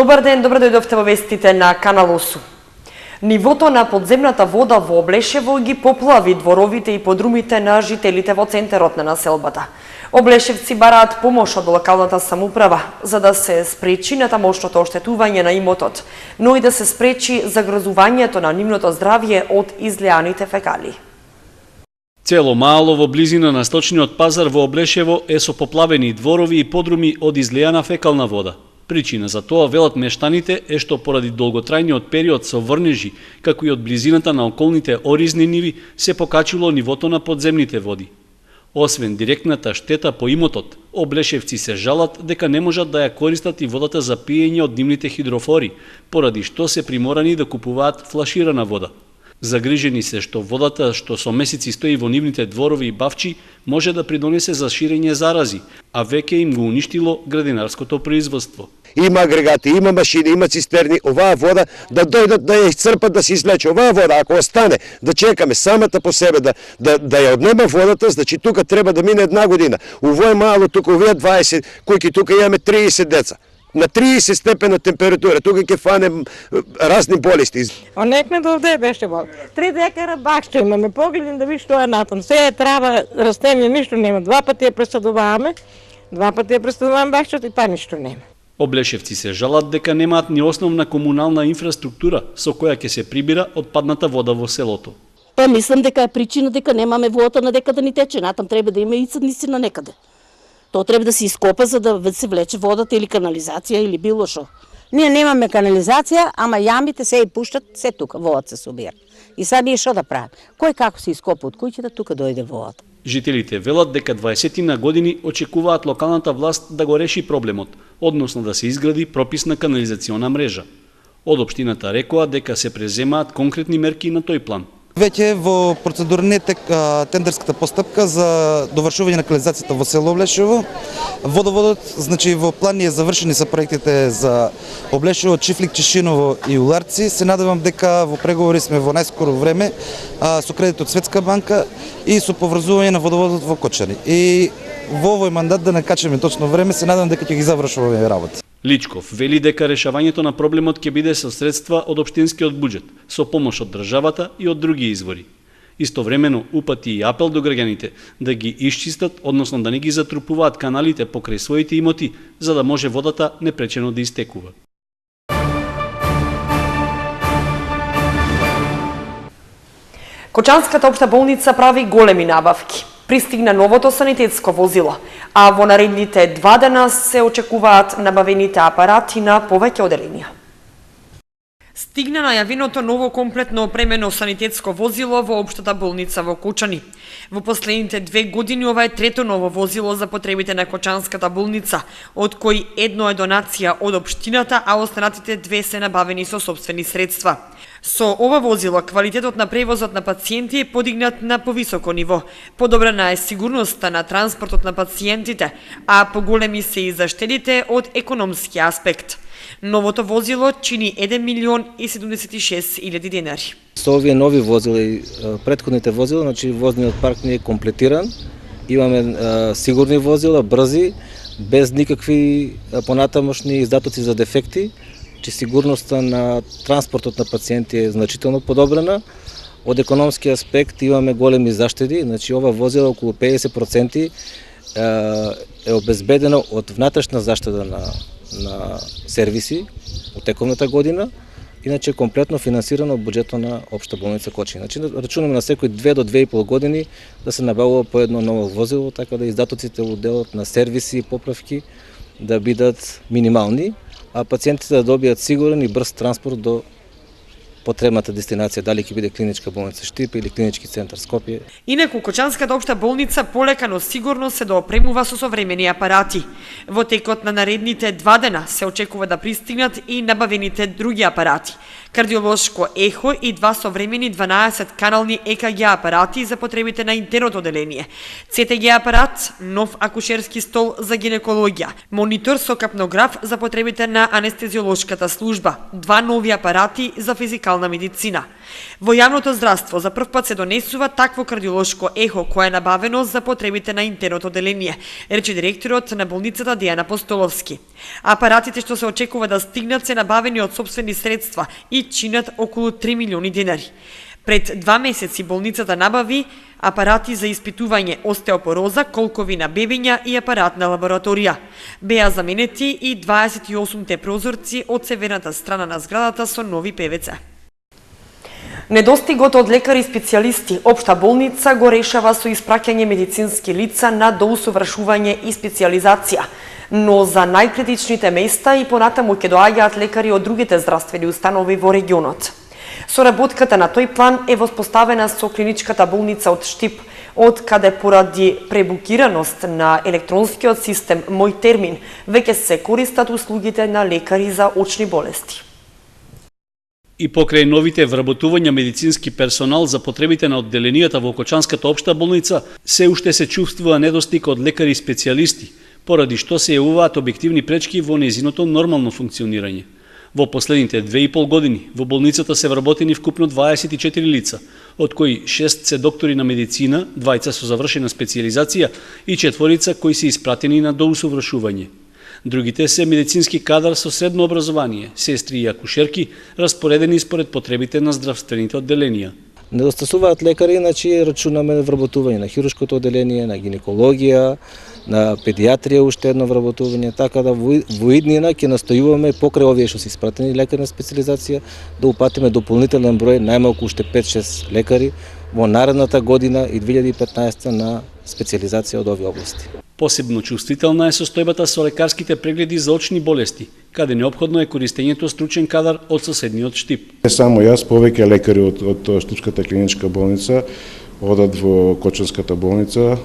Добар ден, добро дојдовте во вестите на Канал 8. Нивото на подземната вода во Облешево ги поплави дворовите и подрумите на жителите во центарот на населбата. Облешевци бараат помош од локалната самоуправа за да се спречи натамошното оштетување на имотот, но и да се спречи загрозувањето на нивното здравје од излеаните фекали. Цело мало во близина на сточниот пазар во Облешево е со поплавени дворови и подруми од излеана фекална вода. Причина за тоа, велат мештаните, е што поради долготрајниот период со врнежи, како и од близината на околните оризни ниви, се покачило нивото на подземните води. Освен директната штета по имотот, облешевци се жалат дека не можат да ја користат и водата за пиење од нивните хидрофори, поради што се приморани да купуваат флаширана вода. Загрижени се што водата што со месеци стои во нивните дворови и бавчи може да придонесе за ширење зарази, а веќе им го уништило градинарското производство. Има агрегати, има машини, има цистерни, оваа вода да дојдат да ја исцрпат, да се извлече. Оваа вода, ако остане, да чекаме самата по себе, да ја однема водата, значи тука треба да мине една година. Ово е мало, тука овие 20, кои тука имаме 30 деца. На 30 степена температура, тука ќе фане разни болести. Онекме до овде беше бол. 3 декара бакшто имаме, погледнем да видиш што е натам. Се е трава, растение, ништо нема. 2 пати ја пресадуваме, 2 пати ја пресадуваме бакштото и па ништо нема. Облешевци се жалат дека немаат ни основна комунална инфраструктура со која ќе се прибира отпадната вода во селото. Па мислам дека е причина дека немаме водата на дека да ни тече, натам треба да има и црници на некаде. То треба да се ископа за да се влече водата или канализација или било што. Ние немаме канализација, ама јамите се и пуштат, се тука водата се собира. И сега ние што да правиме? Кој како се ископа од куќата, тука дојде водата. Жителите велат дека 20 на години очекуваат локалната власт да го реши проблемот, односно да се изгради прописна канализациона мрежа. Од општината рекоа дека се преземаат конкретни мерки на тој план. Веќе во процедура не тек тендерската постапка за довршување на канализацијата во село Облешево. Водоводот, значи во план е завршени са проектите за Облешево, Чифлик, Чешиново и Уларци. Се надевам дека во преговори сме во најскоро време со кредит од Светска банка и со поврзување на водоводот во Кочани. И во овој мандат да не качеме точно време, се надевам дека ќе ги завршуваме работа. Личков вели дека решавањето на проблемот ќе биде со средства од општинскиот буџет, со помош од државата и од други извори. Истовремено упати и апел до граѓаните да ги исчистат, односно да не ги затрупуваат каналите покрај своите имоти, за да може водата непречено да истекува. Кочанската општа болница прави големи набавки. Пристигна новото санитетско возило, а во наредните 2 дена се очекуваат набавените апарати на повеќе оделенија. Стигна најавеното ново комплетно опремено санитетско возило во општата болница во Кочани. Во последните 2 години ова е трето ново возило за потребите на Кочанската болница, од кои едно е донација од општината, а останатите 2 се набавени со сопствени средства. Со ова возило квалитетот на превозот на пациенти е подигнат на повисоко ниво. Подобрена е сигурноста на транспортот на пациентите, а поголеми се и заштедите од економски аспект. Новото возило чини 1.076.000 денари. Со овие нови возила и претходните возила, значи возниот парк не е комплетиран. Имаме сигурни возила, брзи, без никакви понатамошни издатоци за дефекти. Че сигурноста на транспортот на пациенти е значително подобрена. Од економски аспект имаме големи заштеди, значи ова возила околу 50% е обезбедено од внатрешна заштеда на сервиси од тековната година, иначе комплетно финансирано од буџетот на општа болница Кочани. Значи рачунаме на секои 2 до 2,5 години да се набавува по едно ново возило, така да издатоците во делот на сервиси и поправки да бидат минимални, а пациентите да добијат сигурен и брз транспорт до потребната дестинација, дали ќе биде клиничка болница Штип или клинички центар Скопје. Инаку Кочанската општа болница полека но сигурно се доопремува со современи апарати. Во текот на наредните 2 дена се очекува да пристигнат и набавените други апарати. Кардиолошко ехо и 2 современи 12-канални ЕКГ апарати за потребите на интерното оделение. ЦТГ апарат, нов акушерски стол за гинекологија, монитор со капнограф за потребите на анестезиолошката служба, 2 нови апарати за физикална медицина. Во јавното здравство за прв пат се донесува такво кардиолошко ехо кое е набавено за потребите на интерното оделение, рече директорот на болницата Дејан Апостоловски. Апаратите што се очекува да стигнат се набавени од сопствени средства и чинат околу 3 милиони денари. Пред 2 месеци болницата набави апарати за испитување остеопороза, колкови на бебиња и апаратна лабораторија. Беа заменети и 28 прозорци од северната страна на зградата со нови ПВЦ. Недостигот од лекари и специјалисти општа болница го решава со испраќање медицински лица на доусовршување и специјализација, но за најкритичните места и понатаму ќе доаѓаат лекари од другите здравствени установи во регионот. Соработката на тој план е воспоставена со клиничката болница од Штип, од каде поради пребукираност на електронскиот систем Мој термин веќе се користат услугите на лекари за очни болести. И покрај новите вработувања медицински персонал за потребите на одделенијата во Кочанската општа болница, се уште се чувствува недостиг од лекари и специјалисти, поради што се јавуваат објективни пречки во нејзиното нормално функционирање. Во последните 2,5 години во болницата се вработени вкупно 24 лица, од кои 6 се доктори на медицина, 2 со завршена специјализација и 4 кои се испратени на доусовршување. Другите се медицински кадар со средно образование, сестри и акушерки, распоредени според потребите на здравствените одделенија. Недостасуваат лекари, значи рачунаме вработување на хируршкото одделение, на гинекологија, на педиатрија уште едно вработување, така да во иднина ќе настојуваме покрај овие што се испратени лекари на специјализација да упатиме дополнителен број, најмалку уште 5-6 лекари во наредната година и 2015 на специјализација од овие области. Посебно чувствителна е состојбата со лекарските прегледи за очни болести, каде неопходно е користењето стручен кадар од соседниот Штип. Не само јас, повеќе лекари од Штипската клиничка болница одат во Кочанската болница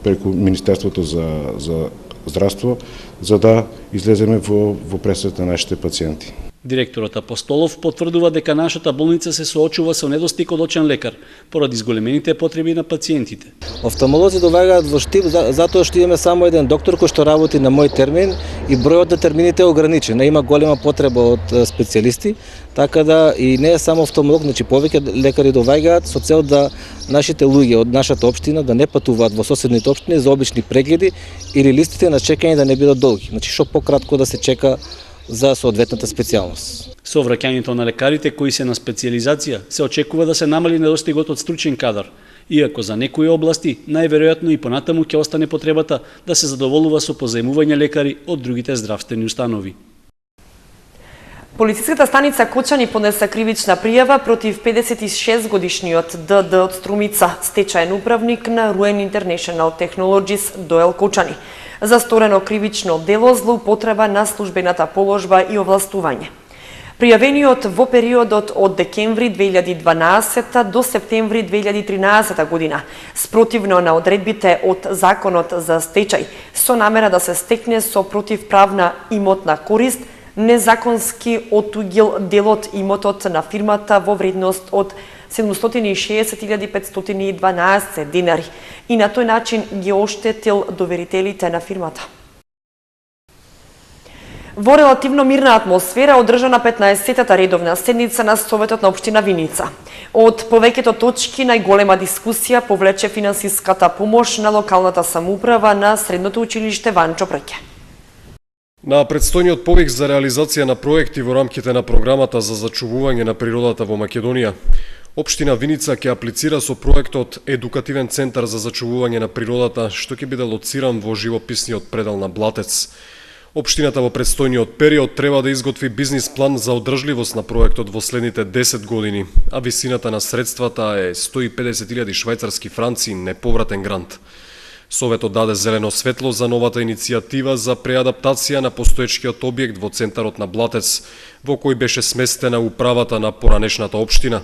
преку Министерството за здравство, за да излеземе во пресрет на нашите пациенти. Директорот Апостолов потврдува дека нашата болница се соочува со недостиг од очен лекар, поради зголемените потреби на пациентите. Офталмолози доаѓаат во Штип затоа што имаме само еден доктор кој што работи на Мој термин и бројот на термините е ограничен, има голема потреба од специјалисти, така да и не е само офталмолог, значи повеќе лекари доаѓаат со цел да нашите луѓе од нашата општина да не патуваат во соседните општини за обични прегледи или листите на чекање да не бидат долги, значи што пократко да се чека за соодветната специјалност. Со враќањето на лекарите кои се на специјализација се очекува да се намали недостигот од стручен кадар, иако за некои области најверојатно и понатаму ќе остане потребата да се задоволува со позајмување лекари од другите здравствени установи. Полициската станица Кочани поднесе кривична пријава против 56-годишниот ДД од Струмица, стечаен управник на Ruin International Technologies Доел Кочани, за сторено кривично дело злоупотреба на службената положба и овластување. Пријавениот во периодот од декември 2012 до септември 2013 година, спротивно на одредбите од Законот за стечај, со намера да се стекне со противправна имотна корист, незаконски отугил делот имотот на фирмата во вредност од 760.512 динари и на тој начин ги оштетил доверителите на фирмата. Во релативно мирна атмосфера одржана 15-тата редовна седница на Советот на општина Виница. Од повеќето точки најголема дискусија повлече финансиската помош на локалната самоуправа на средното училиште Ванчо Прке. На предстојниот повик за реализација на проекти во рамките на програмата за зачувување на природата во Македонија, Општина Виница ќе аплицира со проектот Едукативен центар за зачувување на природата, што ќе биде лоциран во живописниот предел на Блатец. Општината во предстојниот период треба да изготви бизнис план за одржливост на проектот во следните 10 години, а висината на средствата е 150.000 швајцарски франци неповратен грант. Советот даде зелено светло за новата иницијатива за преадаптација на постоечкиот објект во центарот на Блатец, во кој беше сместена управата на поранешната општина.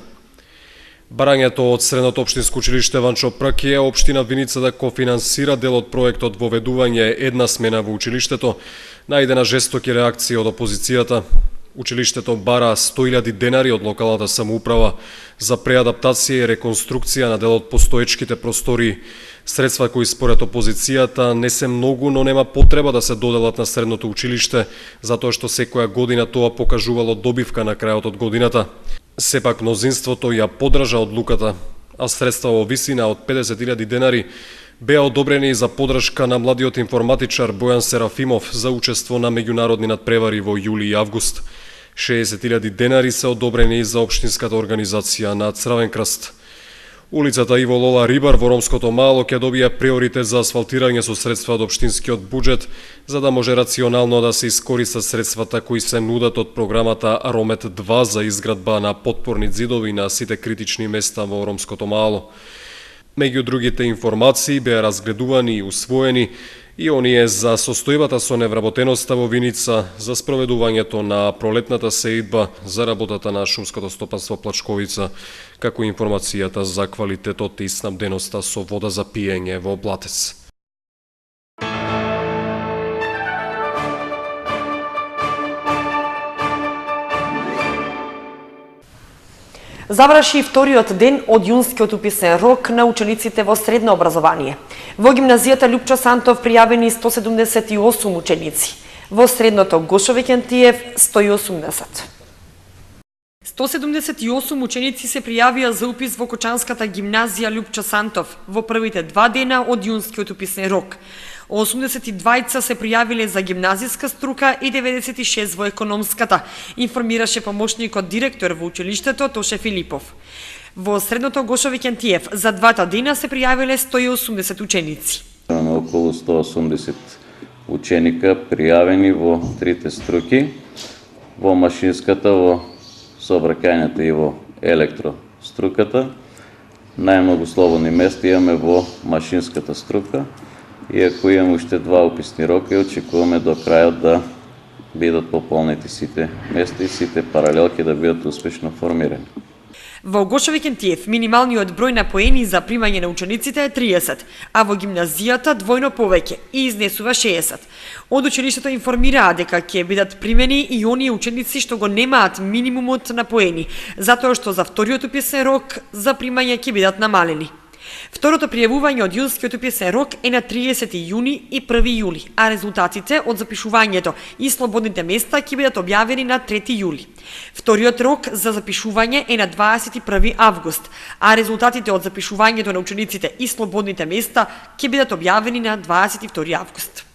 Барањето од Средното општинско училиште Ванчо Прке е општина Виница да кофинансира дел од проектот воведување една смена во училиштето, најдена жестоки реакции од опозицијата. Училиштето бара 100.000 денари од локалната самоуправа за преадаптација и реконструкција на дел од постоечките простории. Средства кои според опозицијата не се многу, но нема потреба да се доделат на средното училиште, затоа што секоја година тоа покажувало добивка на крајот од годината. Сепак мнозинството ја подржа одлуката, а средства во висина од 50.000 денари Беа одобрени за подршка на младиот информатичар Бојан Серафимов за учество на меѓународни надпревари во јули и август. 60.000 денари се одобрени за општинската организација на Црвен крст. Улицата Иво Лола Рибар во Ромското Мало ќе добија приоритет за асфалтирање со средства од општинскиот буџет, за да може рационално да се искористат средствата кои се нудат од програмата Ромет 2 за изградба на потпорни ѕидови на сите критични места во Ромското Мало. Меѓу другите информации беа разгледувани и усвоени и оние за состојбата со невработеноста во Виница, за спроведувањето на пролетната сеидба, за работата на шумското стопанство Плачковица, како и информацијата за квалитетот и снабденоста со вода за пиење во Блатец. Заврши вториот ден од јунскиот уписен рок на учениците во средно образование. Во гимназијата Лјупчо Сантов пријавени 178 ученици, во средното Гошо Викентиев 180. 178 ученици се пријавија за упис во Кочанската гимназија Лјупчо Сантов во првите 2 дена од јунскиот уписен рок. 82 се пријавиле за гимназиска струка и 96 во економската, информираше помошникот директор во училиштето Тоше Филипов. Во средното Гошо Викентиев за 2 дена се пријавиле 180 ученици. Имаме околу 180 ученика пријавени во трите струки, во машинската, во сообраќајната и во електроструката. Најмногу слободни места имаме во машинската струка. Иако имаме уште 2 уписни рока, очекуваме до крајот да бидат пополнети сите места и сите паралелки да бидат успешно формирани. Во Гошо Викентиев минималниот број на поени за примање на учениците е 30, а во гимназијата двојно повеќе и изнесува 60. Од училиштето информираа дека ќе бидат примени и оние ученици што го немаат минимумот на поени, затоа што за вториот уписен рок за примање ќе бидат намалени. Второто пријавување од јунскиот уписен рок е на 30 јуни и 1 јули, а резултатите од запишувањето и слободните места ќе бидат објавени на 3 јули. Вториот рок за запишување е на 21 август, а резултатите од запишувањето на учениците и слободните места ќе бидат објавени на 22 август.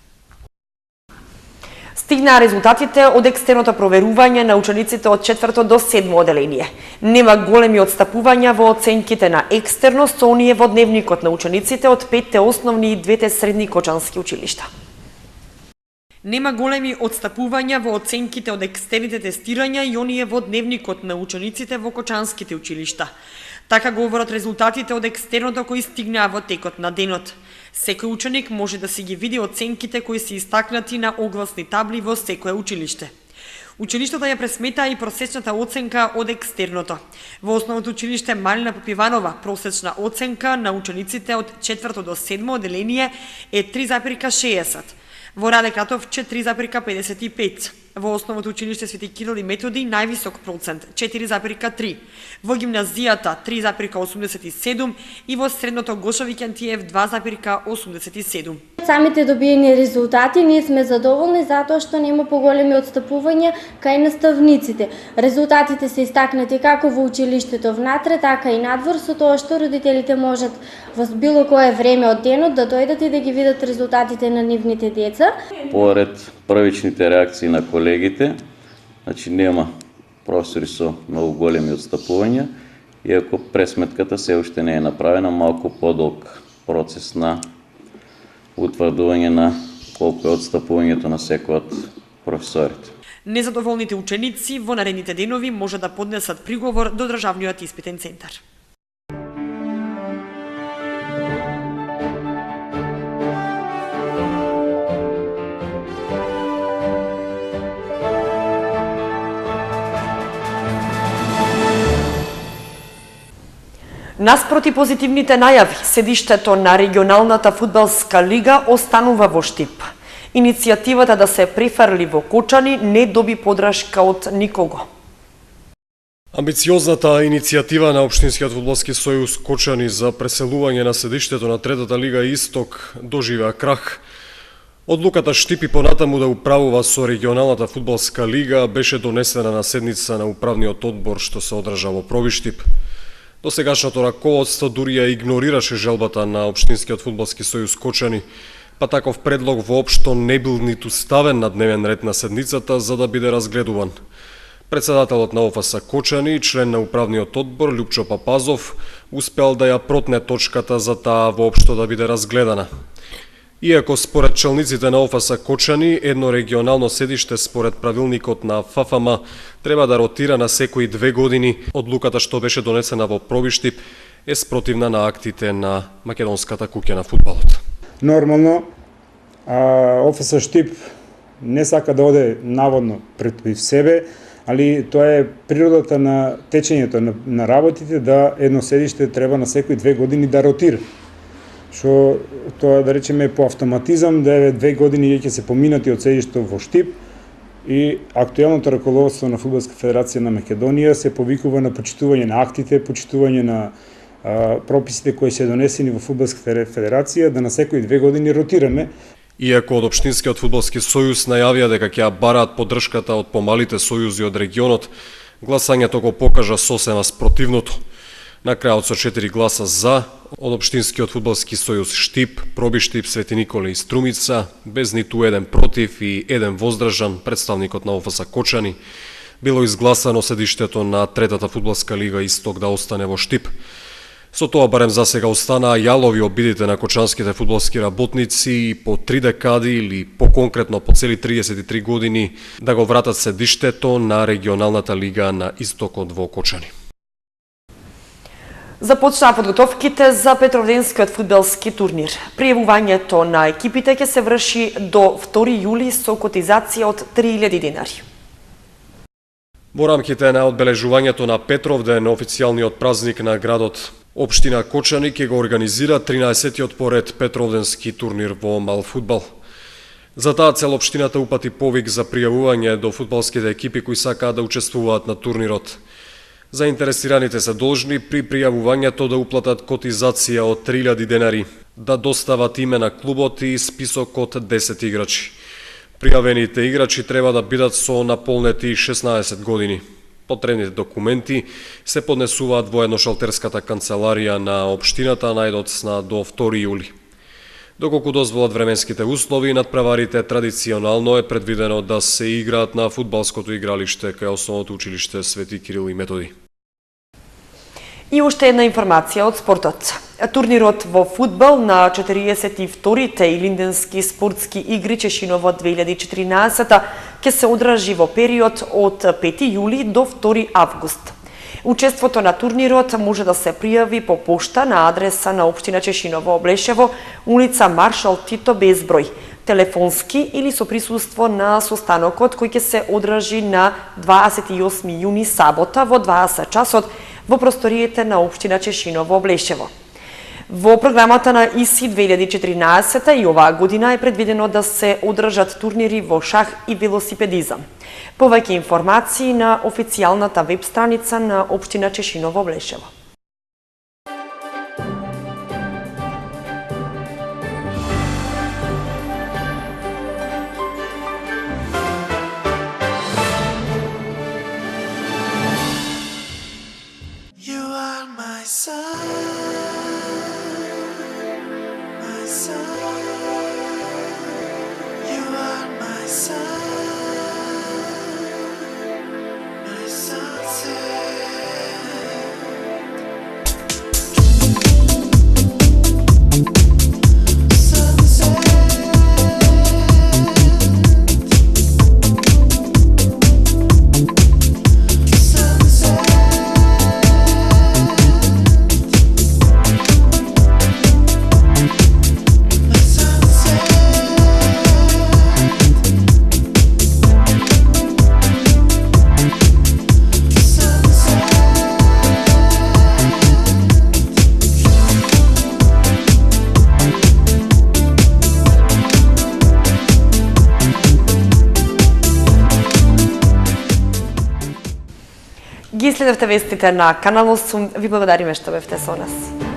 Стигнаа резултатите од екстерното проверување на учениците од 4 до 7 оделение. Нема големи отстапувања во оценките на екстерно со оние во дневникот на учениците од 5 основни и 2 средни кочански училишта. Нема големи отстапувања во оценките од екстерните тестирања и оние во дневникот на учениците во кочанските училишта. Така говорат резултатите од екстерното кои стигнаа во текот на денот. Секој ученик може да си ги види оценките кои се истакнати на огласни табли во секое училиште. Училиштето ја пресметаа и просечната оценка од екстерното. Во основното училиште Малина Попиванова просечна оценка на учениците од 4 до 7 оделение е 3,60. Во Раде Катовче 3,55. Во основното училиште Свети Кирил и Методи највисок процент 4,3. Во гимназијата 3,87 и во средното Гошо Викентиев 2,87. Самите добиени резултати ние сме задоволни затоа што нема поголеми отстапувања кај наставниците. Резултатите се истакнати како во училиштето внатре, така и надвор, со тоа што родителите можат во било кое време од денот да дојдат и да ги видат резултатите на нивните деца. Поред првичните реакции на колегите, значи нема професори со многу големи отстапувања, иако пресметката се уште не е направена, малку подолг процес на утврдување на колку е отстапувањето на секој од професорите. Незадоволните ученици во наредните денови може да поднесат приговор до Државниот испитен центар. Наспроти позитивните најави, седиштето на регионалната фудбалска лига останува во Штип. Иницијативата да се префрли во Кочани не доби подршка од никого. Амбициозната иницијатива на Општинскиот фудбалски сојуз Кочани за преселување на седиштето на третата лига Исток доживеа крах. Одлуката Штип и понатаму да управува со регионалната фудбалска лига беше донесена на седница на управниот одбор што се одржа во Проби Штип. Досегашното раководство дури ја игнорираше желбата на Општинскиот фудбалски сојуз Кочани, па таков предлог воопшто не бил ниту ставен на дневен ред на седницата за да биде разгледуван. Председателот на ОФС Кочани и член на управниот одбор Лјупчо Папазов успел да ја протне точката за таа воопшто да биде разгледана. Иако според челниците на ОФС Кочани, едно регионално седиште според правилникот на ФФМ треба да ротира на секои 2 години, одлуката што беше донесена во Пробиштип е спротивна на актите на македонската куќа на фудбалот. Нормално, ОФС Штип не сака да оде наводно против себе, али тоа е природата на течењето на работите, да едно седиште треба на секои 2 години да ротира. Што тоа да речеме по автоматизам, да е 2 години ќе се поминати од седишто во Штип и актуелното раководство на Фудбалска федерација на Македонија се повикува на почитување на актите, почитување на прописите кои се донесени во Фудбалската федерација, да на секои 2 години ротираме. Иако од Општинскиот фудбалски сојуз најавија дека ќе бараат поддршката од помалите сојузи од регионот, гласањето го покажа сосема спротивното. На крајот со 4 гласа за, од Општинскиот фудбалски сојуз Штип, Пробиштип, Свети Николе и Струмица, без ниту еден против и еден воздржан, представникот на ОФС Кочани, било изгласано седиштето на третата фудбалска лига Исток да остане во Штип. Со тоа барем за сега останаа јалови обидите на кочанските фудбалски работници и по 3 декади или по-конкретно по цели 33 години да го вратат седиштето на регионалната лига на Истокот во Кочани. Започнаа подготовките за Петровденскиот фудбалски турнир. Пријавувањето на екипите ќе се врши до 2 јули со котизација од 3000 денари. Во рамките на одбележувањето на Петровден, официјалниот празник на градот, Општина Кочани ќе го организира 13-тиот поред Петровденски турнир во мал фудбал. За таа цел општината упати повик за пријавување до фудбалските екипи кои сакаат да учествуваат на турнирот. Заинтересираните се должни при пријавувањето да уплатат котизација од 3000 денари, да достават име на клубот и список од 10 играчи. Пријавените играчи треба да бидат со наполнети 16 години. Потребните документи се поднесуваат во едношалтерската канцеларија на општината најдоцна до 2 јули. Доколку дозволат временските услови, надпреварите традиционално е предвидено да се играат на фудбалското игралиште кај Основното училиште Свети Кирил и Методи. И уште една информација од спортот. Турнирот во фудбал на 42-те Илинденски спортски игри Чешиново 2014 ќе се одржи во период од 5 јули до 2 август. Учеството на турнирот може да се пријави по пошта на адреса на општина Чешиново Облешево, улица Маршал Тито безброј, телефонски или со присуство на состанокот кој ќе се одржи на 28 јуни сабота во 20 часот во просториите на општина Чешиново Облешево. Во програмата на ИСИ 2014 и оваа година е предвидено да се одржат турнири во шах и велосипедизам. Повеќе информации на официјалната веб страница на општина Чешиново Облешево. Ги следевте вестите на Канал 8. Ви благодариме што бевте со нас.